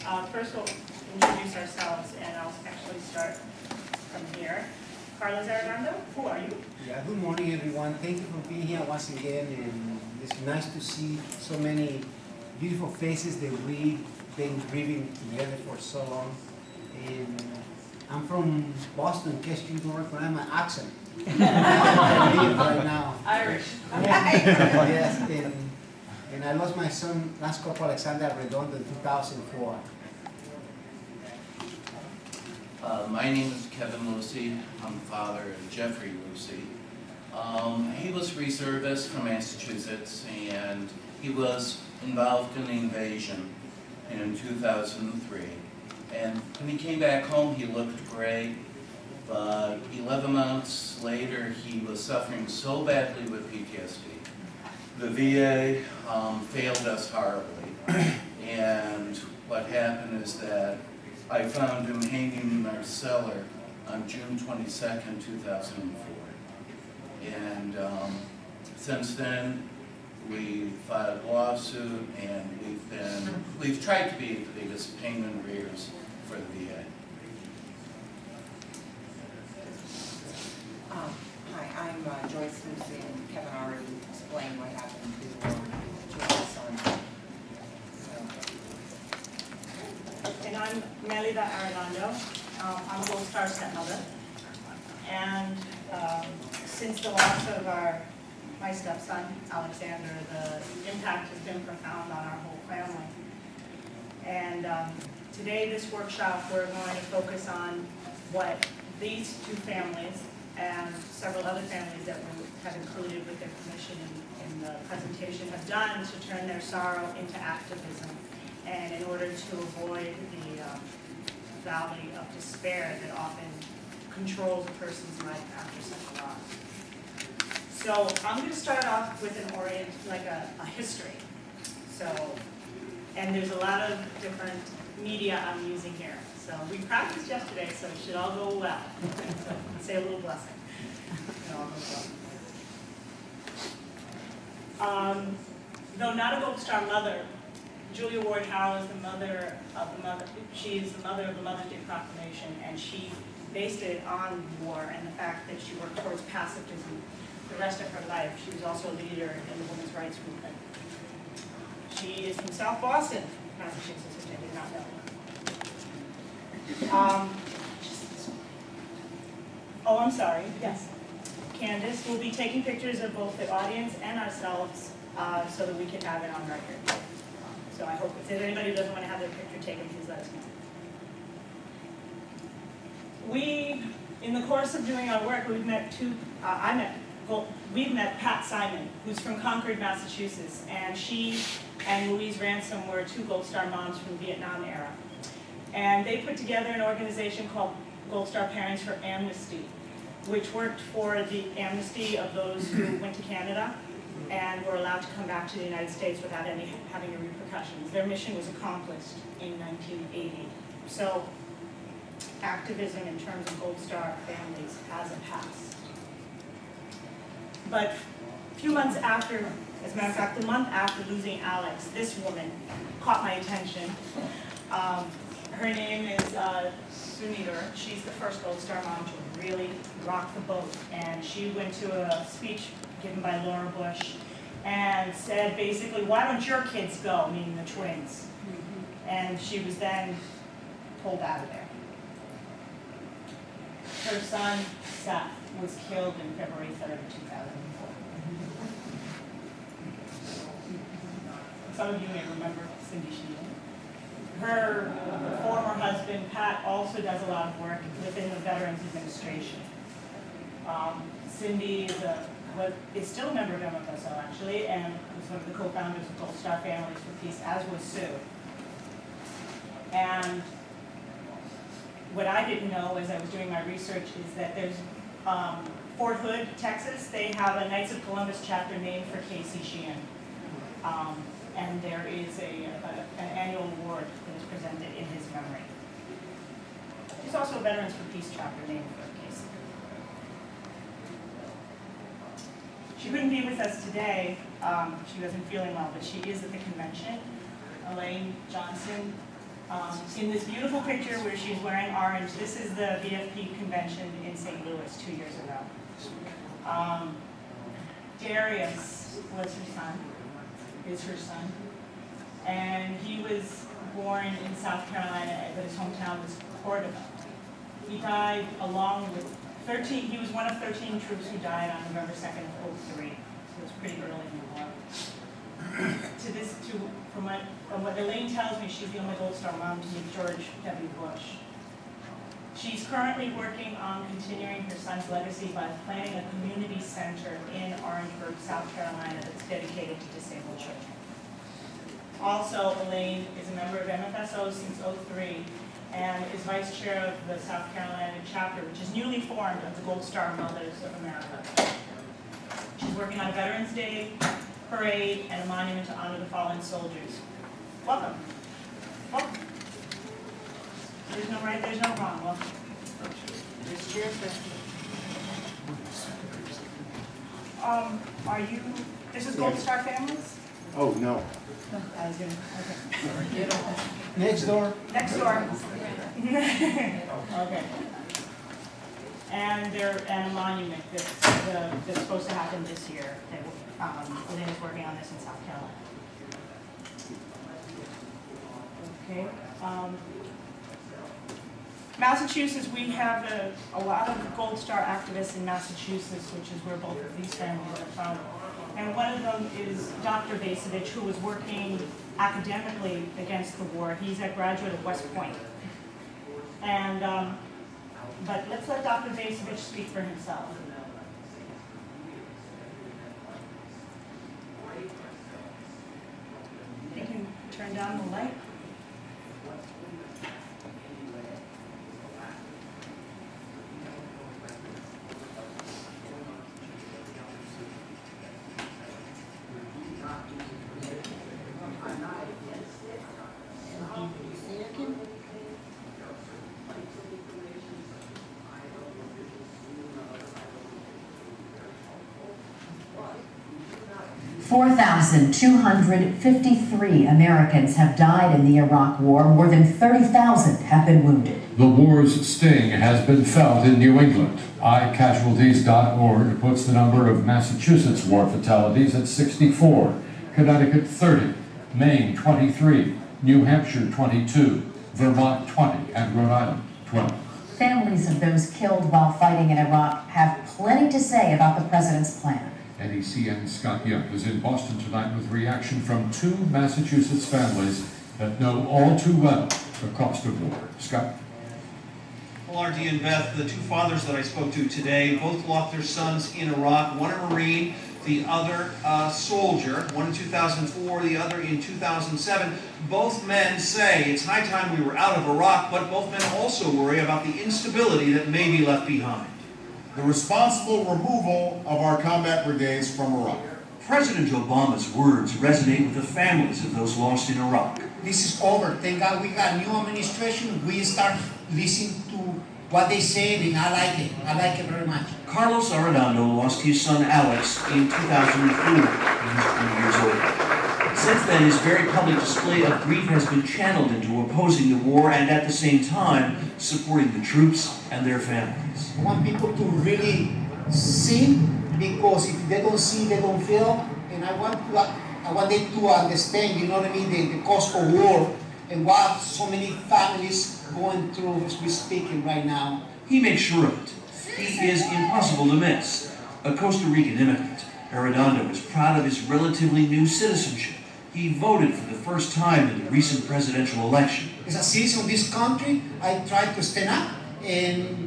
First we'll introduce ourselves, and I'll actually start from here. Carlos Arredondo, who are you? Yeah, good morning everyone. Thank you for being here once again, and it's nice to see so many beautiful faces that we've been living together for so long. And I'm from Boston, in case you don't recognize my accent. I live right now. Irish. Yes, and I lost my son, Lance Corporal Alexander Arredondo, in 2004. My name is Kevin Lucy. I'm the father of Jeffrey Lucy. He was reservist from Massachusetts, and he was involved in the invasion in 2003. And when he came back home, he looked great, but 11 months later, he was suffering so badly with PTSD. The VA failed us horribly, and what happened is that I found him hanging in our cellar on June 22nd, 2004. And since then, we filed a lawsuit, and we've tried to be the biggest pain in the rears for the VA. Hi, I'm Joyce Lucy, and Kevin already explained what happened to my son. And I'm Melida Arredondo. I'm a Gold Star stepmother. And since the loss of my stepson, Alexander, the impact has been profound on our whole family. And today, this workshop, we're going to focus on what these two families and several other families that we have included with their permission in the presentation have done to turn their sorrow into activism, and in order to avoid the valley of despair that often controls a person's life after such a loss. So I'm going to start off with a history. And there's a lot of different media I'm using here. So we practiced yesterday, so it should all go well. So say a little blessing. It all goes well. Though not a Gold Star mother, Julia Ward Howe is the mother of the mother. She is the mother of the Mother's Day Proclamation, and she based it on war and the fact that she worked towards pacifism the rest of her life. She was also a leader in the women's rights movement. She is from South Boston, Massachusetts, which I did not know. Oh, I'm sorry, yes. Candace will be taking pictures of both the audience and ourselves so that we can have it on record. So I hope if there's anybody who doesn't want to have their picture taken, please let us know. In the course of doing our work, we've met we've met Pat Simon, who's from Concord, Massachusetts, and she and Louise Ransom were two Gold Star moms from the Vietnam era. And they put together an organization called Gold Star Parents for Amnesty, which worked for the amnesty of those who went to Canada and were allowed to come back to the United States without having any repercussions. Their mission was accomplished in 1980. So activism in terms of Gold Star families has a past. But a few months after, as a matter of fact, the month after losing Alex, this woman caught my attention. Her name is Sunita. She's the first Gold Star mom to really rock the boat. And she went to a speech given by Laura Bush and said basically, why don't your kids go, meaning the twins? And she was then pulled out of there. Her son, Seth, was killed in February 3rd, 2004. Some of you may remember Cindy Sheehan. Her former husband, Pat, also does a lot of work within the Veterans Administration. Cindy is still a member of MFSO, actually, and was one of the co-founders of Gold Star Families for Peace, as was Sue. And what I didn't know as I was doing my research is that there's Fort Hood, Texas, they have a Knights of Columbus chapter named for Casey Sheehan. And there is an annual award that is presented in his memory. There's also a Veterans for Peace chapter named for Casey. She couldn't be with us today. She wasn't feeling well, but she is at the convention. Elaine Johnson In this beautiful picture where she's wearing orange, this is the VFP convention in St. Louis 2 years ago. Darius was her son, is her son, and he was born in South Carolina, but his hometown was Cordova. He died along with 13, he was one of 13 troops who died on November 2nd of 2003, so it was pretty early in the war. From what Elaine tells me, she's the only Gold Star mom to meet George W. Bush. She's currently working on continuing her son's legacy by planning a community center in Orangeburg, South Carolina that's dedicated to disabled children. Also, Elaine is a member of MFSO since '03 and is vice chair of the South Carolina chapter, which is newly formed of the Gold Star Mothers of America. She's working on a Veterans Day parade and a monument to honor the fallen soldiers. Welcome. Welcome. There's no right, there's no wrong. Welcome. There's cheers. Are you, this is Gold Star Families? Oh, no. I was gonna, okay. Next door. Next door. Okay. And a monument that's supposed to happen this year. Elaine is working on this in South Carolina. Okay. Massachusetts, we have a lot of Gold Star activists in Massachusetts, which is where both of these families are from. And one of them is Dr. Basevich, who was working academically against the war. He's a graduate of West Point. And, but let's let Dr. Basevich speak for himself. You can turn down the light. $4,253 Americans have died in the Iraq War. More than 30,000 have been wounded. The war's sting has been felt in New England. iCasualties.org puts the number of Massachusetts war fatalities at 64, Connecticut 30, Maine 23, New Hampshire 22, Vermont 20, and Rhode Island 12. Families of those killed while fighting in Iraq have plenty to say about the president's plan. NECN's Scott Young is in Boston tonight with reaction from two Massachusetts families that know all too well the cost of war. Scott? Well, RD and Beth, the two fathers that I spoke to today, both lost their sons in Iraq, one a Marine, the other a soldier, one in 2004, the other in 2007. Both men say it's high time we were out of Iraq, but both men also worry about the instability that may be left behind. The responsible removal of our combat brigades from Iraq. President Obama's words resonate with the families of those lost in Iraq. This is over. Thank God we got a new administration. We start listening to what they say, and I like it. I like it very much. Carlos Arredondo lost his son Alex in 2004. He was 20 years old. Since then, his very public display of grief has been channeled into opposing the war and at the same time supporting the troops and their families. I want people to really see, because if they don't see, they don't feel. And I want them to understand, you know what I mean, the cost of war and what so many families going through as we're speaking right now. He makes sure of it. He is impossible to miss. A Costa Rican immigrant, Arredondo is proud of his relatively new citizenship. He voted for the first time in the recent presidential election. As a citizen of this country, I try to stand up and